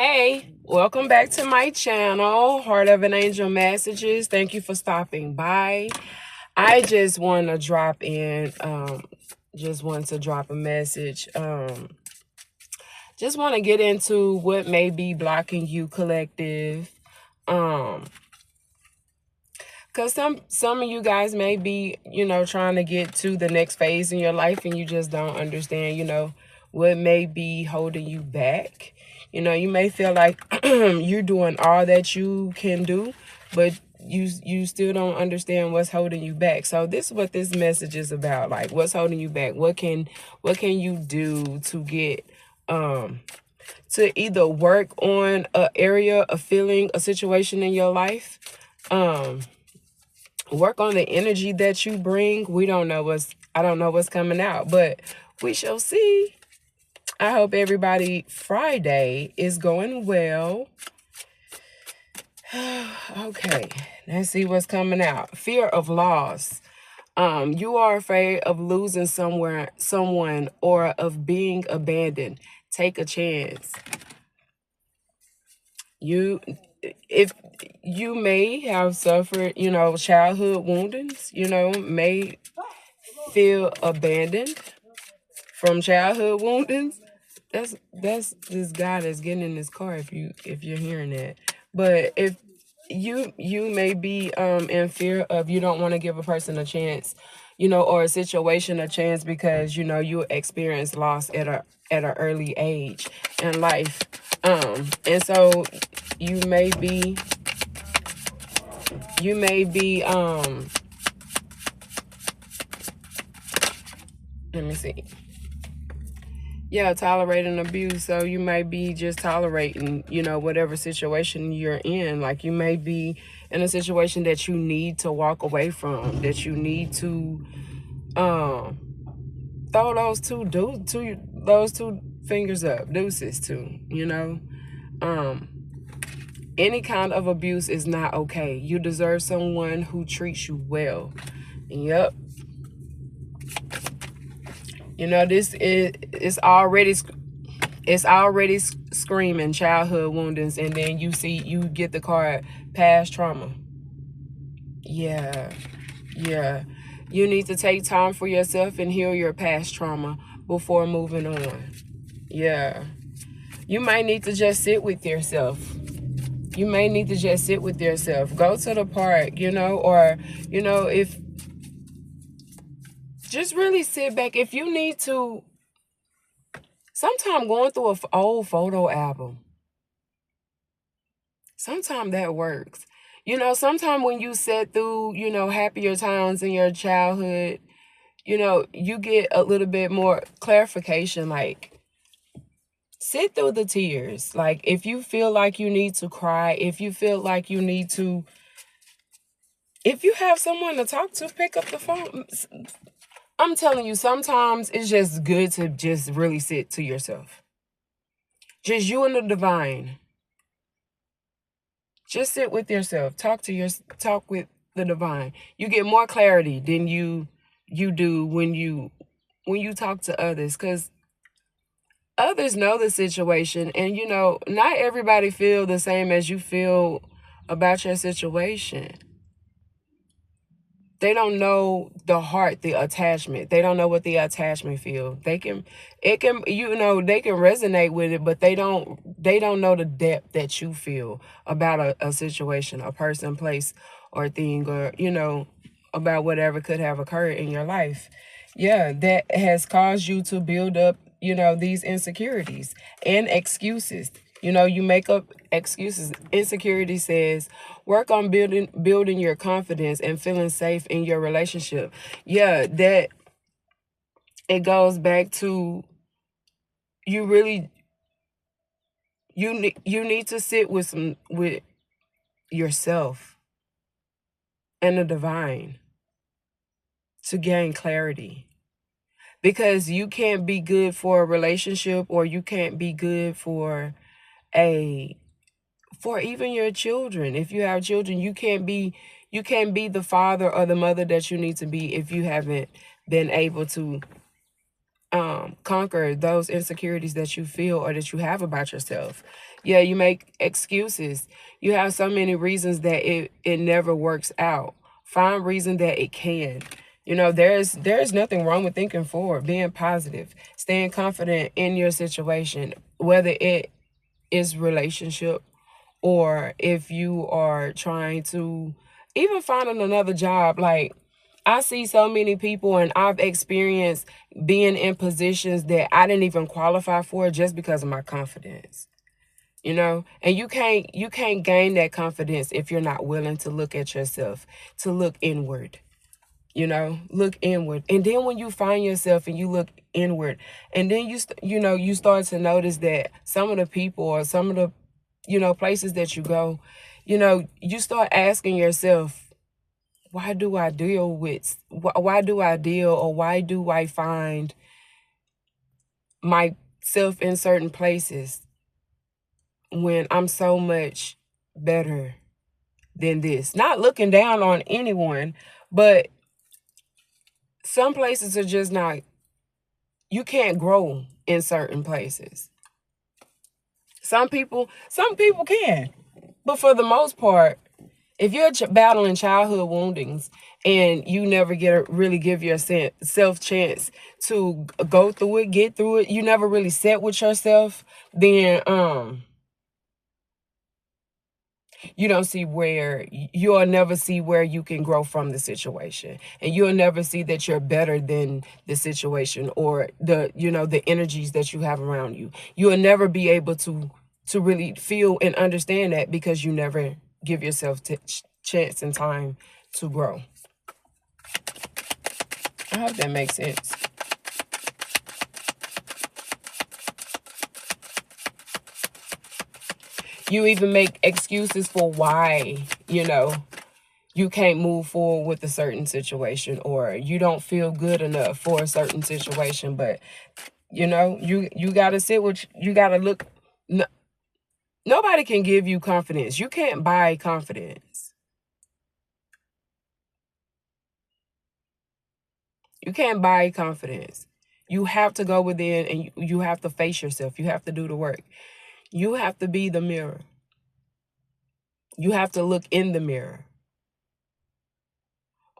Hey, welcome back to my channel, Heart of an Angel Messages. Thank you for stopping by. I just want to drop in, just want to drop a message. Just want to get into what may be blocking you, collective. Because some of you guys may be, trying to get to the next phase in your life and you just don't understand, what may be holding you back. You may feel like you're doing all that you can do, but you still don't understand what's holding you back. So this is what this message is about. Like, what's holding you back? What can you do to get to either work on a area, a feeling, a situation in your life? Work on the energy that you bring. I don't know what's coming out, but we shall see. I hope everybody Friday is going well. Okay, let's see what's coming out. Fear of loss. You are afraid of losing someone, or of being abandoned. Take a chance. If you may have suffered, childhood woundings, may feel abandoned from childhood woundings. That's this guy that's getting in his car, if you're hearing that. But if you may be in fear of, you don't want to give a person a chance, or a situation a chance, because you experience loss at an early age in life. And so you may be let me see. Yeah, tolerating abuse. So you might be just tolerating, whatever situation you're in. Like, you may be in a situation that you need to walk away from, that you need to throw those two fingers up, deuces to, any kind of abuse is not okay. You deserve someone who treats you well. Yep. This is it's already screaming childhood woundings, and then you get the card past trauma. Yeah. You need to take time for yourself and heal your past trauma before moving on. Yeah. You might need to just sit with yourself. Go to the park, or if just really sit back. If you need to, sometime going through an old photo album, sometimes that works. Sometimes when you sit through, happier times in your childhood, you get a little bit more clarification. Like, sit through the tears. Like, if you feel like you need to cry, if you feel like you need to, if you have someone to talk to, pick up the phone. I'm telling you, sometimes it's just good to just really sit to yourself. Just you and the divine. Just sit with yourself. Talk with the divine. You get more clarity than you do when you talk to others, because others know the situation, and not everybody feel the same as you feel about your situation. They don't know the heart, the attachment. They don't know what the attachment feel. They can resonate with it, but they don't know the depth that you feel about a situation, a person, place, or thing, or, about whatever could have occurred in your life. Yeah, that has caused you to build up, these insecurities and excuses. You make up excuses. Insecurity says, work on building your confidence and feeling safe in your relationship. Yeah, that it goes back to, you really, you need to sit with yourself and the divine to gain clarity. Because you can't be good for a relationship, or you can't be good for even your children. If you have children, you can't be the father or the mother that you need to be if you haven't been able to conquer those insecurities that you feel or that you have about yourself. Yeah, you make excuses. You have so many reasons that it never works out. Find reason that it can. You know, there's nothing wrong with thinking forward, being positive, staying confident in your situation, whether it is relationship or if you are trying to even finding another job. Like, I see so many people and I've experienced being in positions that I didn't even qualify for just because of my confidence. You know, and you can't gain that confidence if you're not willing to look at yourself, to look inward. You know, look inward. And then when you find yourself and you look inward, and then you start to notice that some of the people or some of the places that you go, you start asking yourself, why do I deal with why do I deal or why do I find myself in certain places when I'm so much better than this? Not looking down on anyone, but some places are just not, you can't grow in certain places. Some people can, but for the most part, if you're battling childhood woundings and you never really give yourself chance to go through it, get through it, you never really sit with yourself, then you'll never see where you can grow from the situation, and you'll never see that you're better than the situation or the energies that you have around you. You'll never be able to really feel and understand that because you never give yourself chance and time to grow. I hope that makes sense. You even make excuses for why, you can't move forward with a certain situation, or you don't feel good enough for a certain situation. But you gotta you gotta look. Nobody can give you confidence. You can't buy confidence. You can't buy confidence. You have to go within and you have to face yourself. You have to do the work. You have to be the mirror. You have to look in the mirror.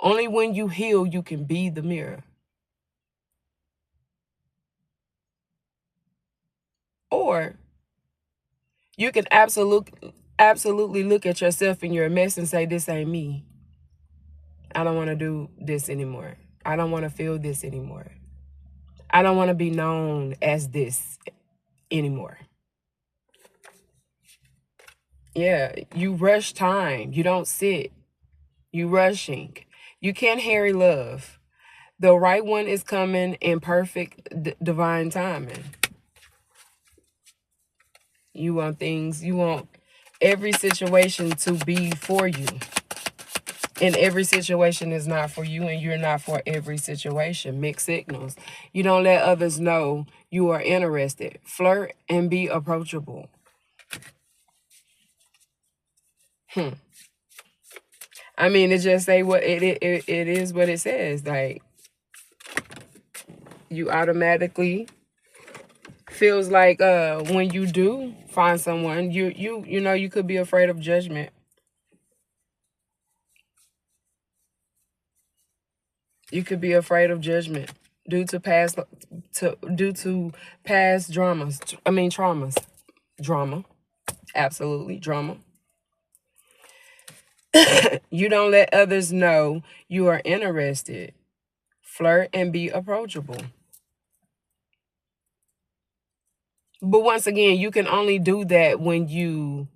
Only when you heal, you can be the mirror. Or you can absolutely look at yourself in your mess and say, this ain't me. I don't want to do this anymore. I don't want to feel this anymore. I don't want to be known as this anymore. Yeah, you rush time. You don't sit. You rushing. You can't hurry love. The right one is coming in perfect divine timing. You want every situation to be for you. And every situation is not for you, and you're not for every situation. Mixed signals. You don't let others know you are interested. Flirt and be approachable. I mean, it just say what it is what it says. Like, you automatically feels like when you do find someone, you could be afraid of judgment. You could be afraid of judgment due to past dramas. I mean traumas. Drama. Absolutely drama. You don't let others know you are interested. Flirt and be approachable. But once again, you can only do that when you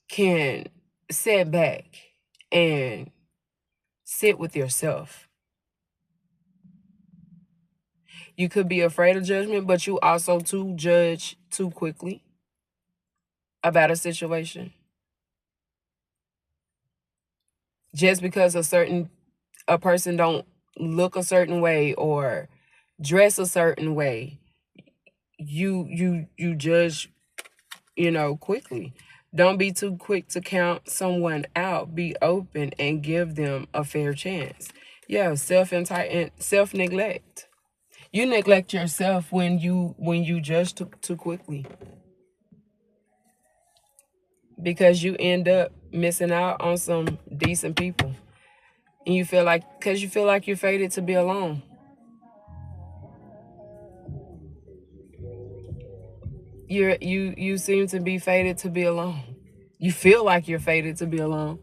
can sit back and sit with yourself. You could be afraid of judgment, but you also too judge too quickly about a situation. Just because a person don't look a certain way or dress a certain way, you judge, quickly. Don't be too quick to count someone out. Be open and give them a fair chance. Yeah, self neglect. You neglect yourself when you judge too quickly, because you end up missing out on some decent people, and you feel like, because you feel like you're fated to be alone. You seem to be fated to be alone. You feel like you're fated to be alone,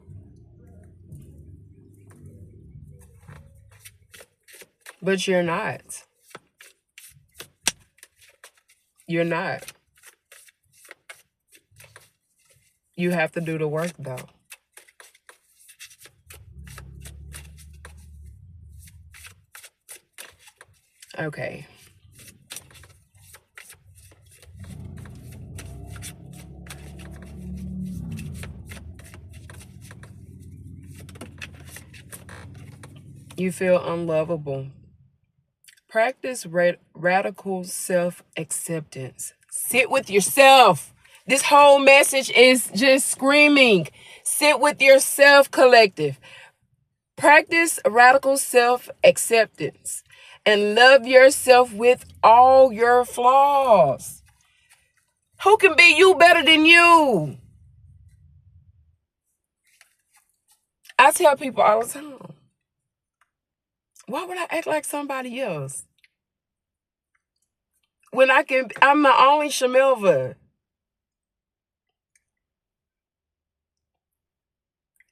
but you're not. You're not. You have to do the work though. Okay. You feel unlovable. Practice radical self-acceptance. Sit with yourself. This whole message is just screaming. Sit with yourself, collective. Practice radical self-acceptance and love yourself with all your flaws. Who can be you better than you? I tell people all the time, why would I act like somebody else when I'm my only Shamilva?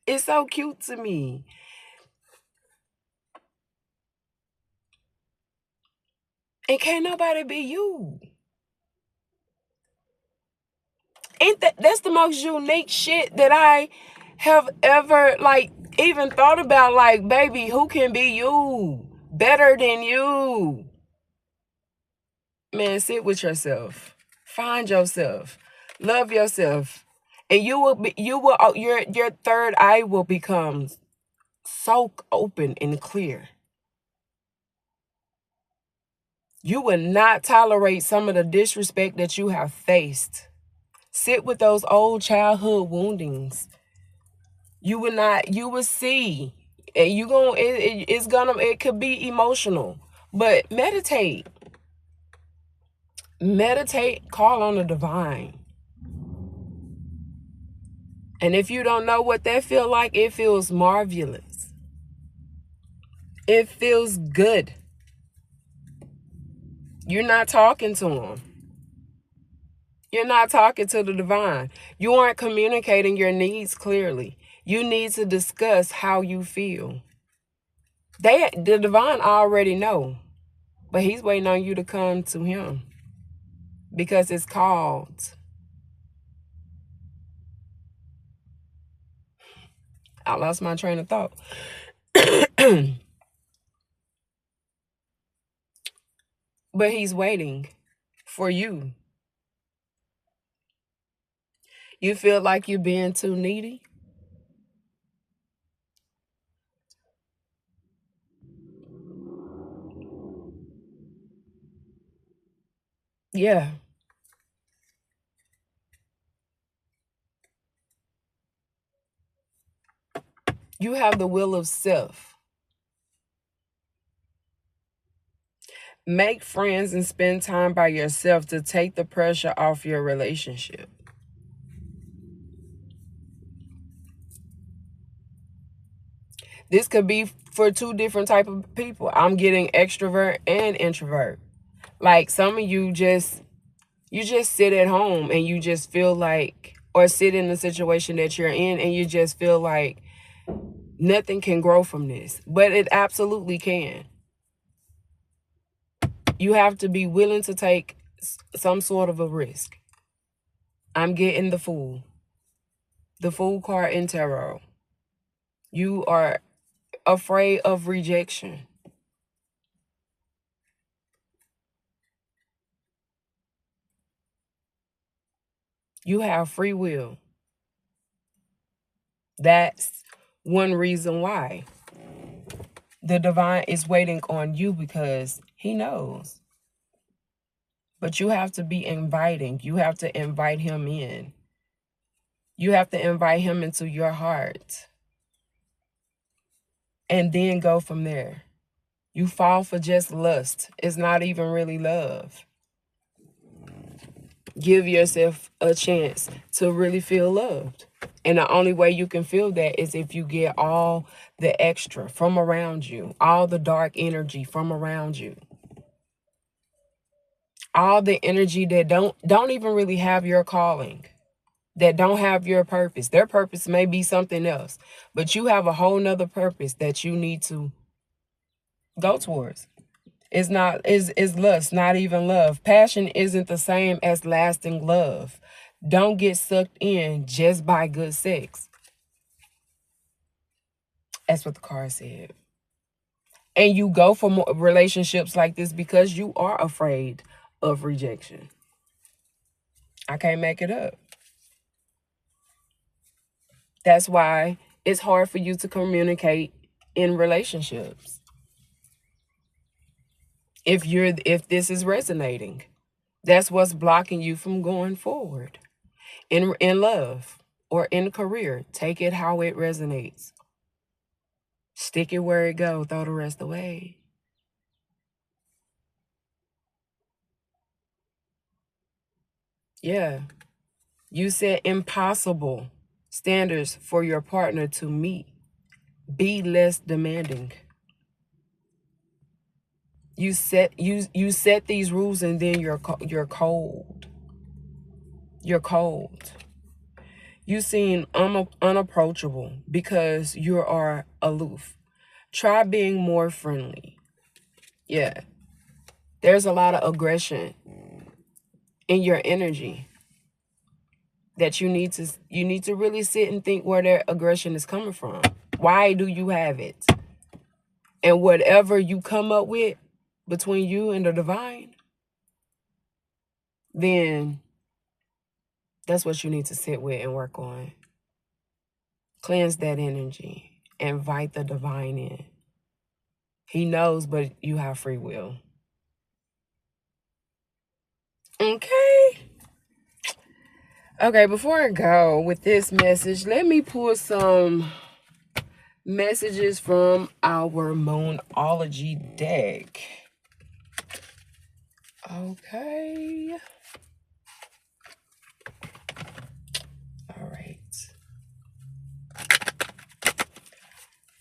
It's so cute to me. And can't nobody be you. Ain't that's the most unique shit that I have ever like even thought about? Like, baby, who can be you better than you? Man, sit with yourself. Find yourself. Love yourself. And your third eye will become so open and clear. You will not tolerate some of the disrespect that you have faced. Sit with those old childhood woundings. You will see. And it could be emotional. But meditate. Meditate, call on the divine. And if you don't know what that feels like, it feels marvelous. It feels good. You're not talking to him. You're not talking to the divine. You aren't communicating your needs clearly. You need to discuss how you feel. The divine already know, but he's waiting on you to come to him, because it's called. I lost my train of thought. But he's waiting for you. You feel like you're being too needy? Yeah. You have the will of self. Make friends and spend time by yourself to take the pressure off your relationship. This could be for two different type of people. I'm getting extrovert and introvert. Like, some of you just sit at home and you just feel like, or sit in the situation that you're in and you just feel like nothing can grow from this. But it absolutely can. You have to be willing to take some sort of a risk. I'm getting the Fool. The Fool card in tarot. You are afraid of rejection. You have free will. That's one reason why the divine is waiting on you, because he knows. But you have to be inviting. You have to invite him in. You have to invite him into your heart. And then go from there. You fall for just lust. It's not even really love. Give yourself a chance to really feel loved. And the only way you can feel that is if you get all the extra from around you, all the dark energy from around you, all the energy that don't even really have your calling, that don't have your purpose. Their purpose may be something else, but you have a whole nother purpose that you need to go towards. It's not is lust, not even love. Passion isn't the same as lasting love. Don't get sucked in just by good sex. That's what the card said. And you go for more relationships like this because you are afraid of rejection. I can't make it up. That's why it's hard for you to communicate in relationships. If this is resonating, that's what's blocking you from going forward in love or in career. Take it how it resonates. Stick it where it go, throw the rest away. Yeah. You set impossible standards for your partner to meet. Be less demanding. You set these rules and then you're cold. You're cold. You seem unapproachable because you are aloof. Try being more friendly. Yeah. There's a lot of aggression in your energy that you need to really sit and think where their aggression is coming from. Why do you have it? And whatever you come up with between you and the divine, then that's what you need to sit with and work on. Cleanse that energy. Invite the divine in. He knows, but you have free will. Okay. Okay, before I go with this message, let me pull some messages from our Moonology deck. Okay. All right.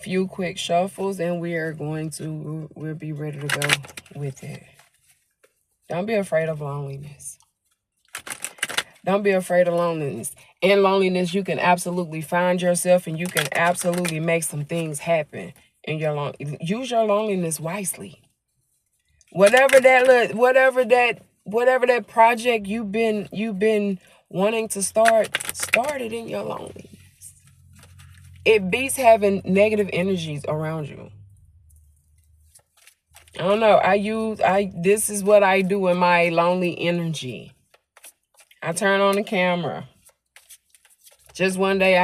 Few quick shuffles and we'll be ready to go with it. Don't be afraid of loneliness. Don't be afraid of loneliness. In loneliness, you can absolutely find yourself and you can absolutely make some things happen in your use your loneliness wisely. Whatever that project you've been wanting to start it in your loneliness. It beats having negative energies around you. I don't know. This is what I do in my lonely energy. I turn on the camera. Just one day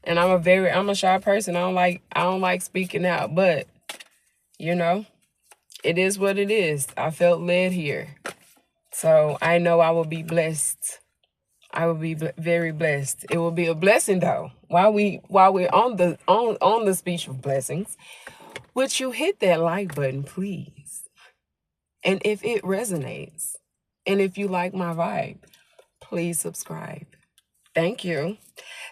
and I'm a shy person. I don't like speaking out, but you know, it is what it is. I felt led here. So I know I will be blessed. I will be very blessed. It will be a blessing though. While we're on the speech of blessings, would you hit that like button, please? And if it resonates, and if you like my vibe, please subscribe. Thank you.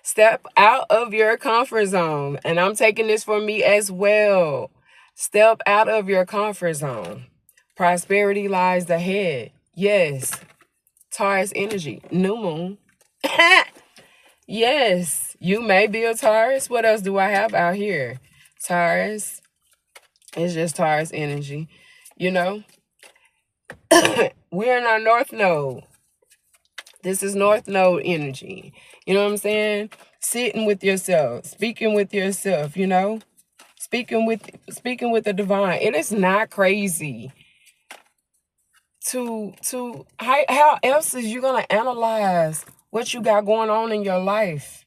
Step out of your comfort zone. And I'm taking this for me as well. Step out of your comfort zone. Prosperity lies ahead. Yes. Taurus energy. New moon. Yes. You may be a Taurus. What else do I have out here? Taurus. It's just Taurus energy. You know? We're in our North Node. This is North Node energy. You know what I'm saying? Sitting with yourself, speaking with yourself, you know? Speaking with the divine. It is not crazy to how else is you gonna analyze what you got going on in your life?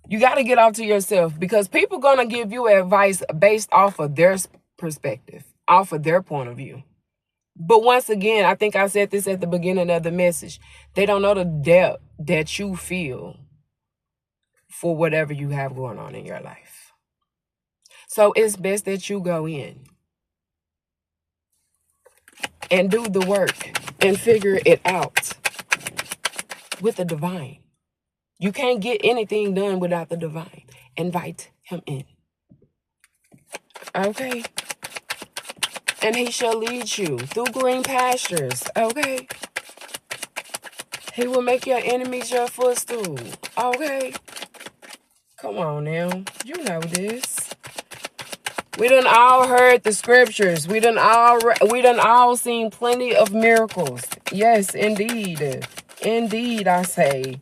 You got to get off to yourself because people gonna give you advice based off of their perspective, off of their point of view. But once again, I think I said this at the beginning of the message. They don't know the depth that you feel for whatever you have going on in your life. So it's best that you go in. and do the work and figure it out with the divine. You can't get anything done without the divine. Invite him in. Okay? And he shall lead you through green pastures. Okay? He will make your enemies your footstool. Okay? Come on now. You know this. We done all heard the scriptures. We done all seen plenty of miracles. Yes, indeed. Indeed, I say.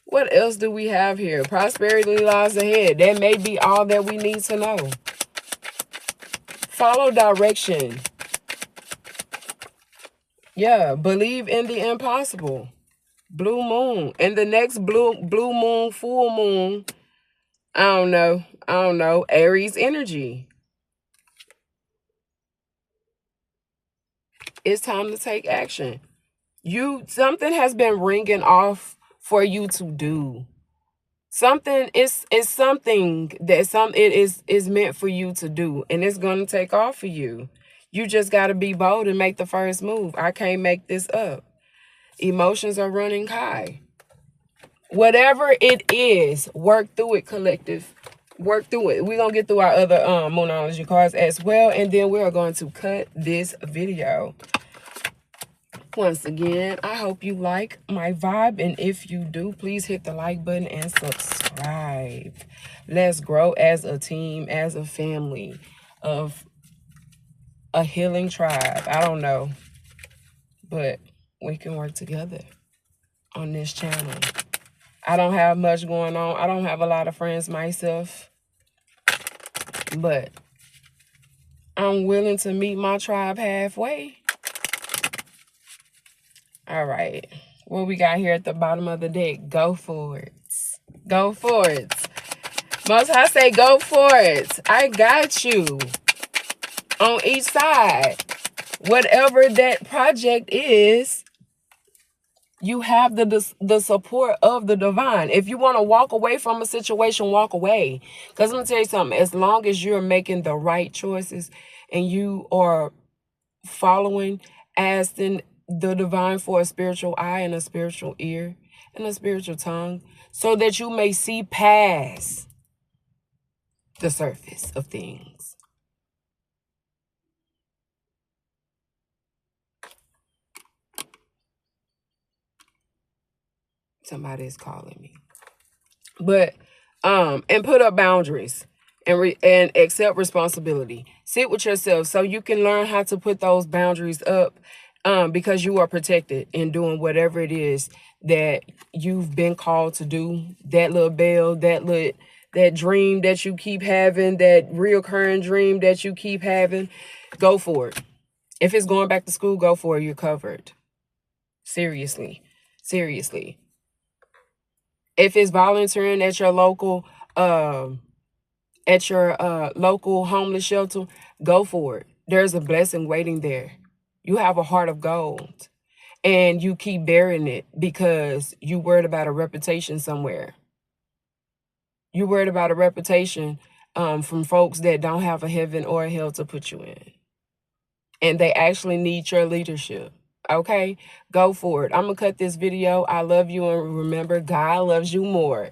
What else do we have here? Prosperity lies ahead. That may be all that we need to know. Follow direction. Yeah, believe in the impossible. Blue moon. And the next blue moon, full moon, I don't know. Aries energy. It's time to take action. Something has been ringing off for you to do. Something is something that it is meant for you to do, and it's gonna take off for you. You just gotta be bold and make the first move. I can't make this up. Emotions are running high. Whatever it is, work through it, collective. Work through it. We're gonna get through our other Moonology cards as well, and then we are going to cut this video. Once again, I hope you like my vibe, and if you do, please hit the like button and subscribe. Let's grow as a team, as a family of a healing tribe. I don't know, but we can work together on this channel. I don't have much going on. I don't have a lot of friends myself, but I'm willing to meet my tribe halfway. All right. What we got here at the bottom of the deck? Go for it. Go for it. Most High say go for it. I got you. On each side. Whatever that project is, you have the support of the divine. If you want to walk away from a situation, walk away. Because let me tell you something. As long as you're making the right choices and you are following, asking the divine for a spiritual eye and a spiritual ear and a spiritual tongue, so that you may see past the surface of things. Somebody is calling me. But and put up boundaries and accept responsibility. Sit with yourself so you can learn how to put those boundaries up, because you are protected in doing whatever it is that you've been called to do. That little bell, that dream that you keep having, that reoccurring dream that you keep having, go for it. If it's going back to school, go for it. You're covered. Seriously. Seriously. If it's volunteering at your local local homeless shelter, go for it. There's a blessing waiting there. You have a heart of gold, and you keep burying it because you worried about a reputation somewhere. You worried about a reputation from folks that don't have a heaven or a hell to put you in, and they actually need your leadership. Okay, go for it. I'm gonna cut this video. I love you, and remember, God loves you more.